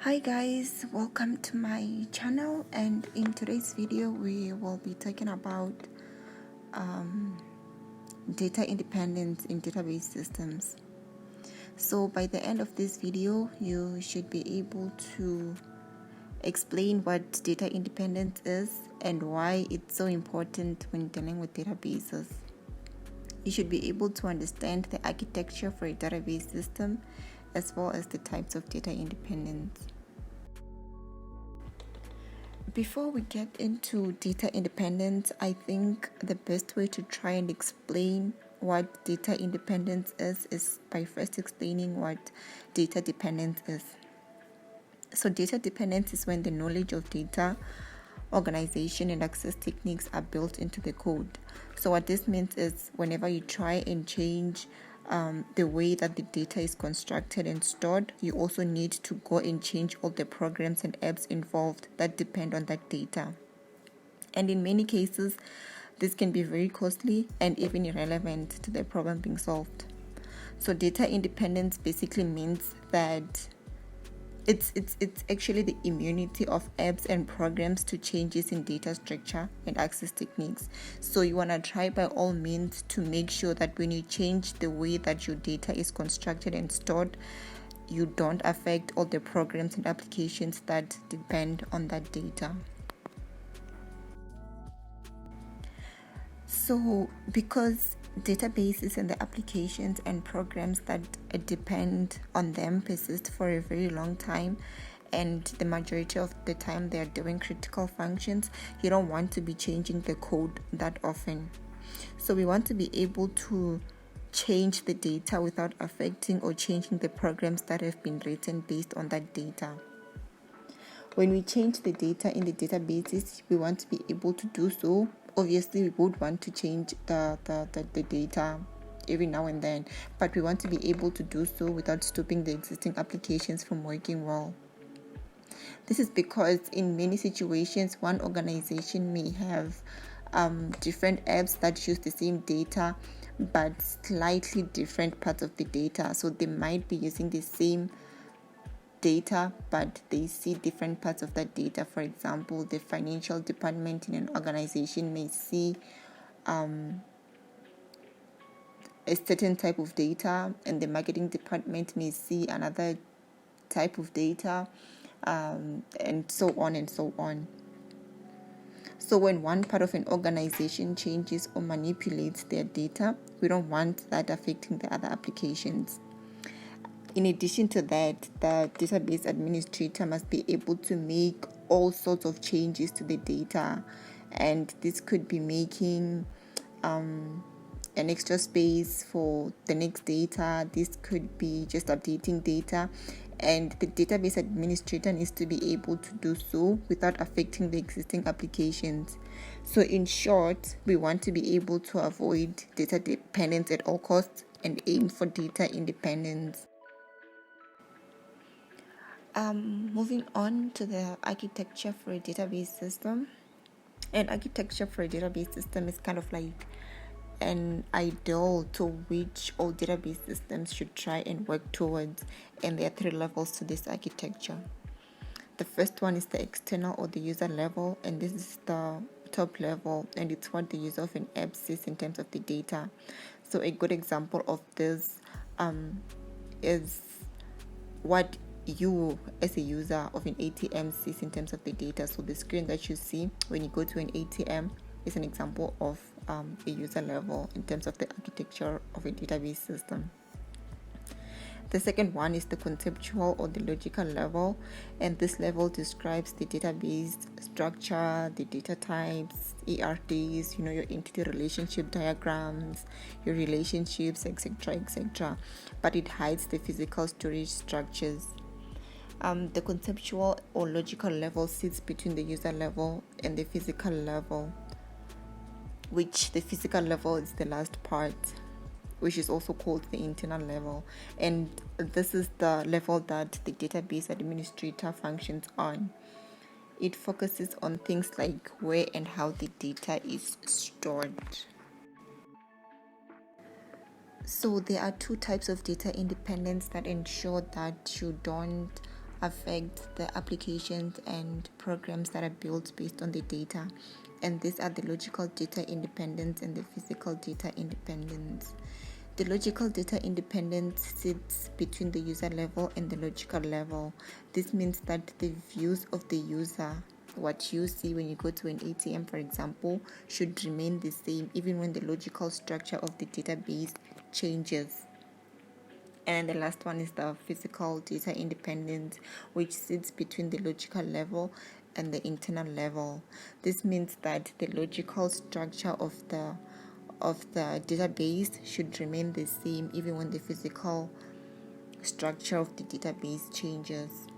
Hi guys, welcome to my channel, and in today's video we will be talking about data independence in database systems. So by the end of this video you should be able to explain what data independence is and why it's so important when dealing with databases. You should be able to understand the architecture for a database system as well as the types of data independence. Before we get into data independence, I think the best way to try and explain what data independence is by first explaining what data dependence is. So data dependence is when the knowledge of data, organization, and access techniques are built into the code. So what this means is whenever you try and change the way that the data is constructed and stored, you also need to go and change all the programs and apps involved that depend on that data. And in many cases, this can be very costly and even irrelevant to the problem being solved. So data independence basically means that it's actually the immunity of apps and programs to changes in data structure and access techniques. So you want to try by all means to make sure that when you change the way that your data is constructed and stored, you don't affect all the programs and applications that depend on that data. So because databases and the applications and programs that depend on them persist for a very long time, and the majority of the time they are doing critical functions, you don't want to be changing the code that often. So we want to be able to change the data without affecting or changing the programs that have been written based on that data. When we change the data in the databases, we want to be able to do so. Obviously, we would want to change the data every now and then, but we want to be able to do so without stopping the existing applications from working well. This is because in many situations, one organization may have different apps that use the same data, but slightly different parts of the data. So they might be using the same data, but they see different parts of that data. For example, the financial department in an organization may see a certain type of data, and the marketing department may see another type of data, and so on and so on. So when one part of an organization changes or manipulates their data, we don't want that affecting the other applications. In addition to that, the database administrator must be able to make all sorts of changes to the data, and this could be making an extra space for the next data. This could be just updating data, and the database administrator needs to be able to do so without affecting the existing applications. So in short, we want to be able to avoid data dependence at all costs and aim for data independence. Moving on to the architecture for a database system. An architecture for a database system is kind of like an ideal to which all database systems should try and work towards, and there are 3 levels to this architecture. The first one is the external or the user level, and this is the top level, and it's what the user of an app sees in terms of the data. So a good example of this is what you as a user of an ATM sees in terms of the data. So the screen that you see when you go to an ATM is an example of a user level in terms of the architecture of a database system. The second one is the conceptual or the logical level, and this level describes the database structure, the data types, ERDs, your entity relationship diagrams, your relationships, etc., but it hides the physical storage structures. The conceptual or logical level sits between the user level and the physical level, which the physical level is the last part, which is also called the internal level. And this is the level that the database administrator functions on. It focuses on things like where and how the data is stored. So there are 2 types of data independence that ensure that you don't affect the applications and programs that are built based on the data. And these are the logical data independence and the physical data independence. The logical data independence sits between the user level and the logical level. This means that the views of the user, what you see when you go to an ATM, for example, should remain the same even when the logical structure of the database changes. And the last one is the physical data independence, which sits between the logical level and the internal level. This means that the logical structure of the database should remain the same even when the physical structure of the database changes.